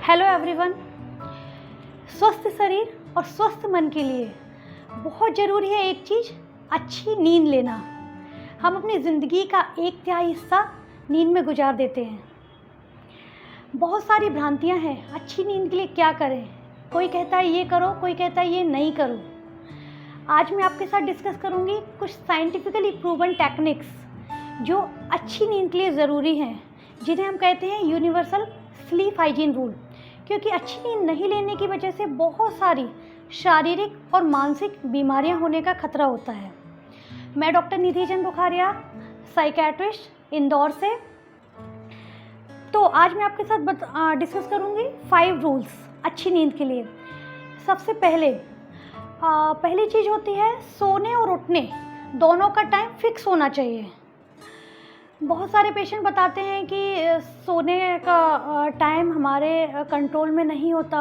Hello everyone. स्वस्थ शरीर और स्वस्थ मन के लिए बहुत ज़रूरी है एक चीज़, अच्छी नींद लेना। हम अपनी ज़िंदगी का 1/3 हिस्सा नींद में गुजार देते हैं। बहुत सारी भ्रांतियां हैं अच्छी नींद के लिए क्या करें। कोई कहता है ये करो, कोई कहता है ये नहीं करो। आज मैं आपके साथ डिस्कस करूंगी कुछ साइंटिफिकली प्रूवन टेक्निक्स जो अच्छी नींद के लिए ज़रूरी हैं, जिन्हें हम कहते हैं यूनिवर्सल स्लीप हाइजीन रूल। क्योंकि अच्छी नींद नहीं लेने की वजह से बहुत सारी शारीरिक और मानसिक बीमारियां होने का खतरा होता है। मैं डॉक्टर निधि चंद बुखारिया, साइकेट्रिस्ट, इंदौर से। तो आज मैं आपके साथ डिस्कस करूंगी 5 रूल्स अच्छी नींद के लिए। सबसे पहली चीज़ होती है सोने और उठने दोनों का टाइम फिक्स होना चाहिए। बहुत सारे पेशेंट बताते हैं कि सोने का टाइम हमारे कंट्रोल में नहीं होता,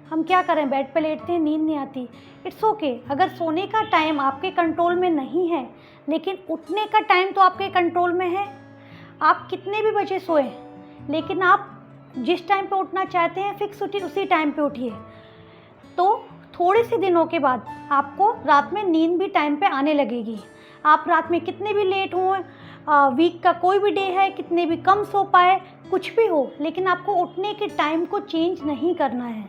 हम क्या करें, बेड पे लेटते हैं, नींद नहीं आती। इट्स ओके, अगर सोने का टाइम आपके कंट्रोल में नहीं है लेकिन उठने का टाइम तो आपके कंट्रोल में है। आप कितने भी बजे सोएं, लेकिन आप जिस टाइम पे उठना चाहते हैं फिक्स उसी टाइम पे उठिए। तो थोड़े से दिनों के बाद आपको रात में नींद भी टाइम पे आने लगेगी। आप रात में कितने भी लेट हों, वीक का कोई भी डे है, कितने भी कम सो पाए, कुछ भी हो, लेकिन आपको उठने के टाइम को चेंज नहीं करना है।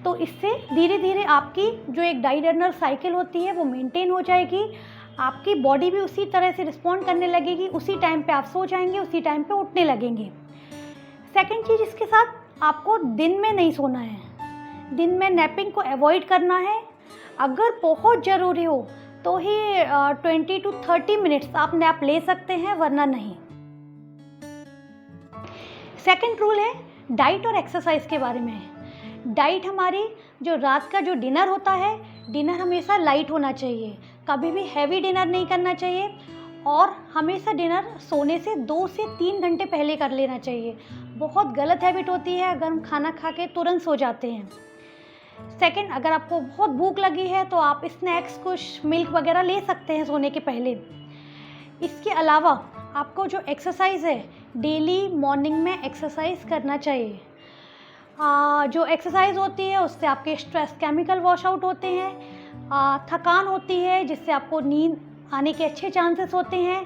तो इससे धीरे धीरे आपकी जो एक डायडर्नल साइकिल होती है वो मेंटेन हो जाएगी। आपकी बॉडी भी उसी तरह से रिस्पॉन्ड करने लगेगी। उसी टाइम पे आप सो जाएंगे, उसी टाइम पे उठने लगेंगे। सेकंड चीज़, इसके साथ आपको दिन में नहीं सोना है। दिन में नैपिंग को अवॉइड करना है। अगर बहुत ज़रूरी हो तो ही 20 to 30 मिनट्स आप नैप ले सकते हैं, वरना नहीं। सेकंड रूल है डाइट और एक्सरसाइज के बारे में। डाइट हमारी जो रात का जो डिनर होता है, डिनर हमेशा लाइट होना चाहिए। कभी भी हैवी डिनर नहीं करना चाहिए और हमेशा डिनर सोने से 2 से 3 घंटे पहले कर लेना चाहिए। बहुत गलत हैबिट होती है अगर हम खाना खा के तुरंत सो जाते हैं। सेकंड, अगर आपको बहुत भूख लगी है तो आप स्नैक्स, कुछ मिल्क वगैरह ले सकते हैं सोने के पहले। इसके अलावा आपको जो एक्सरसाइज है, डेली मॉर्निंग में एक्सरसाइज करना चाहिए। जो एक्सरसाइज होती है उससे आपके स्ट्रेस केमिकल वॉश आउट होते हैं, थकान होती है जिससे आपको नींद आने के अच्छे चांसेस होते हैं।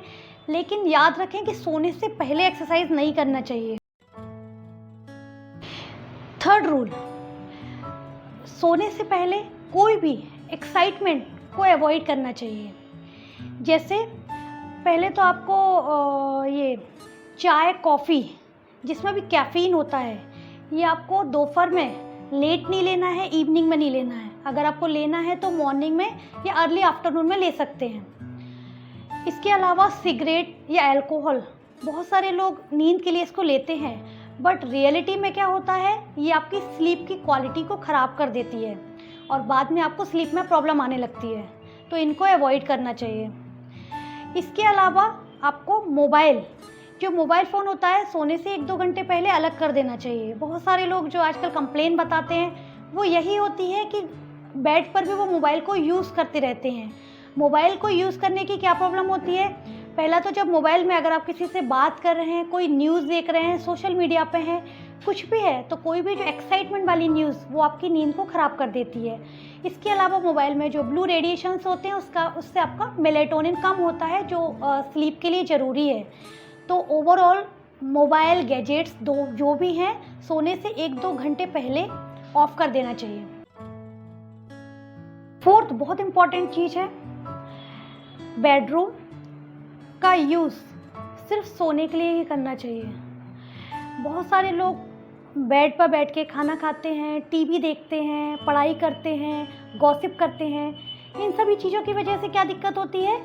लेकिन याद रखें कि सोने से पहले एक्सरसाइज नहीं करना चाहिए। थर्ड रूल, सोने से पहले कोई भी एक्साइटमेंट को अवॉइड करना चाहिए। जैसे पहले तो आपको ये चाय, कॉफ़ी जिसमें भी कैफ़ीन होता है, ये आपको दोपहर में लेट नहीं लेना है, इवनिंग में नहीं लेना है। अगर आपको लेना है तो मॉर्निंग में या अर्ली आफ्टरनून में ले सकते हैं। इसके अलावा सिगरेट या अल्कोहल, बहुत सारे लोग नींद के लिए इसको लेते हैं, बट रियलिटी में क्या होता है, ये आपकी स्लीप की क्वालिटी को ख़राब कर देती है और बाद में आपको स्लीप में प्रॉब्लम आने लगती है। तो इनको अवॉइड करना चाहिए। इसके अलावा आपको जो मोबाइल फ़ोन होता है, सोने से 1-2 घंटे पहले अलग कर देना चाहिए। बहुत सारे लोग जो आजकल कंप्लेन बताते हैं वो यही होती है कि बेड पर भी वो मोबाइल को यूज़ करते रहते हैं। मोबाइल को यूज़ करने की क्या प्रॉब्लम होती है, पहला तो जब मोबाइल में अगर आप किसी से बात कर रहे हैं, कोई न्यूज़ देख रहे हैं, सोशल मीडिया पे हैं, कुछ भी है, तो कोई भी जो एक्साइटमेंट वाली न्यूज़ वो आपकी नींद को ख़राब कर देती है। इसके अलावा मोबाइल में जो ब्लू रेडिएशंस होते हैं उससे आपका मेलेटोनिन कम होता है जो स्लीप के लिए ज़रूरी है। तो ओवरऑल मोबाइल, गैजेट्स जो भी हैं, सोने से 1-2 घंटे पहले ऑफ कर देना चाहिए। फोर्थ बहुत इम्पॉर्टेंट चीज़ है, बेडरूम का यूज़ सिर्फ सोने के लिए ही करना चाहिए। बहुत सारे लोग बेड पर बैठ के खाना खाते हैं, टीवी देखते हैं, पढ़ाई करते हैं, गॉसिप करते हैं। इन सभी चीज़ों की वजह से क्या दिक्कत होती है,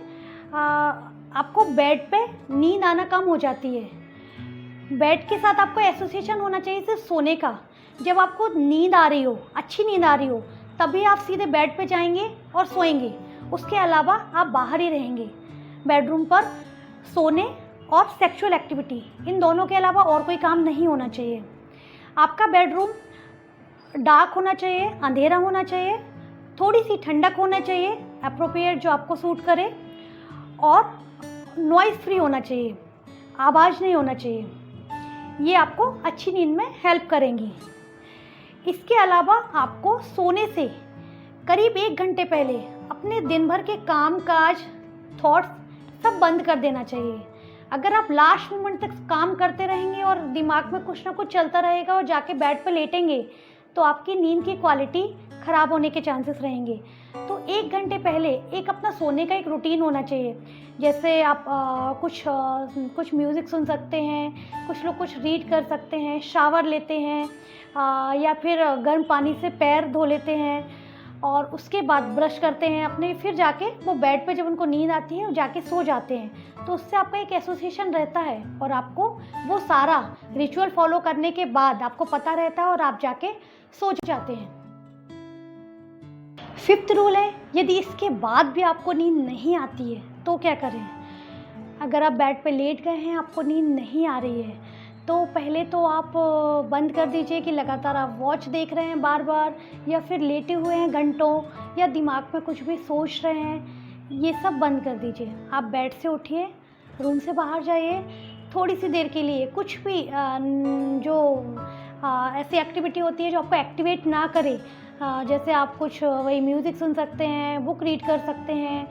आपको बेड पे नींद आना कम हो जाती है। बेड के साथ आपको एसोसिएशन होना चाहिए सिर्फ सोने का। जब आपको नींद आ रही हो, अच्छी नींद आ रही हो, तभी आप सीधे बेड पे जाएंगे और सोएंगे। उसके अलावा आप बाहर ही रहेंगे। बेडरूम पर सोने और सेक्सुअल एक्टिविटी, इन दोनों के अलावा और कोई काम नहीं होना चाहिए। आपका बेडरूम डार्क होना चाहिए, अंधेरा होना चाहिए, थोड़ी सी ठंडक होना चाहिए, अप्रोप्रिएट जो आपको सूट करे, और नॉइज़ फ्री होना चाहिए, आवाज़ नहीं होना चाहिए। ये आपको अच्छी नींद में हेल्प करेंगी। इसके अलावा आपको सोने से करीब 1 घंटे पहले अपने दिन भर के काम काज, थॉट्स सब बंद कर देना चाहिए। अगर आप लास्ट मोमेंट तक काम करते रहेंगे और दिमाग में कुछ ना कुछ चलता रहेगा और जाके बेड पर लेटेंगे तो आपकी नींद की क्वालिटी ख़राब होने के चांसेस रहेंगे। तो 1 घंटे पहले एक अपना सोने का एक रूटीन होना चाहिए। जैसे आप कुछ म्यूज़िक सुन सकते हैं, कुछ लोग कुछ रीड कर सकते हैं, शावर लेते हैं, या फिर गर्म पानी से पैर धो लेते हैं और उसके बाद ब्रश करते हैं अपने, फिर जाके वो बेड पे जब उनको नींद आती है वो जाके सो जाते हैं। तो उससे आपका एक एसोसिएशन रहता है और आपको वो सारा रिचुअल फॉलो करने के बाद आपको पता रहता है और आप जाके सो जाते हैं। 5th रूल है, यदि इसके बाद भी आपको नींद नहीं आती है तो क्या करें। अगर आप बेड पे लेट गए हैं, आपको नींद नहीं आ रही है, तो पहले तो आप बंद कर दीजिए कि लगातार आप वॉच देख रहे हैं बार बार, या फिर लेटे हुए हैं घंटों, या दिमाग में कुछ भी सोच रहे हैं। ये सब बंद कर दीजिए। आप बेड से उठिए, रूम से बाहर जाइए, थोड़ी सी देर के लिए कुछ भी ऐसी एक्टिविटी होती है जो आपको एक्टिवेट ना करे, जैसे आप कुछ वही म्यूज़िक सुन सकते हैं, बुक रीड कर सकते हैं,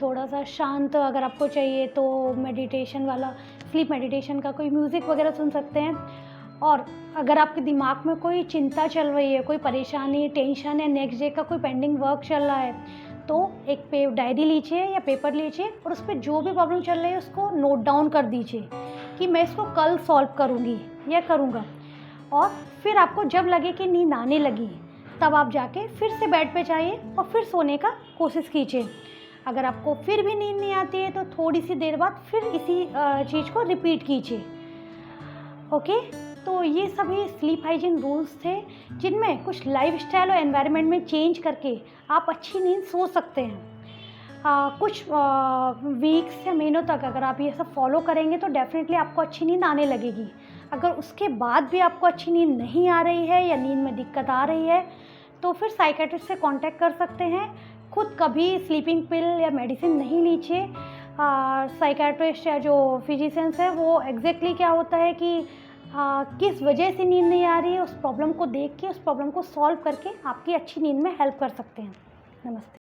थोड़ा सा शांत अगर आपको चाहिए तो मेडिटेशन वाला, स्लीप मेडिटेशन का कोई म्यूज़िक वगैरह सुन सकते हैं। और अगर आपके दिमाग में कोई चिंता चल रही है, कोई परेशानी, टेंशन है, नेक्स्ट डे का कोई पेंडिंग वर्क चल रहा है, तो एक डायरी लीजिए या पेपर लीजिए और उस पर जो भी प्रॉब्लम चल रही है उसको नोट डाउन कर दीजिए कि मैं इसको कल सॉल्व करूँगी या करूँगा। और फिर आपको जब लगे कि नींद आने लगी तब आप जाके फिर से बेड पे जाइए और फिर सोने का कोशिश कीजिए। अगर आपको फिर भी नींद नहीं आती है तो थोड़ी सी देर बाद फिर इसी चीज़ को रिपीट कीजिए। ओके, तो ये सभी स्लीप हाइजीन रूल्स थे जिनमें कुछ लाइफस्टाइल और एनवायरनमेंट में चेंज करके आप अच्छी नींद सो सकते हैं। कुछ वीक्स या महीनों तक अगर आप ये सब फॉलो करेंगे तो डेफिनेटली आपको अच्छी नींद आने लगेगी। अगर उसके बाद भी आपको अच्छी नींद नहीं आ रही है या नींद में दिक्कत आ रही है तो फिर साइकेट्रिस्ट से कांटेक्ट कर सकते हैं। खुद कभी स्लीपिंग पिल या मेडिसिन नहीं लीजिए। साइकेट्रिस्ट या जो फिजिशियंस है वो एग्जैक्टली क्या होता है कि किस वजह से नींद नहीं आ रही है उस प्रॉब्लम को देख के उस प्रॉब्लम को सॉल्व करके आपकी अच्छी नींद में हेल्प कर सकते हैं। नमस्ते।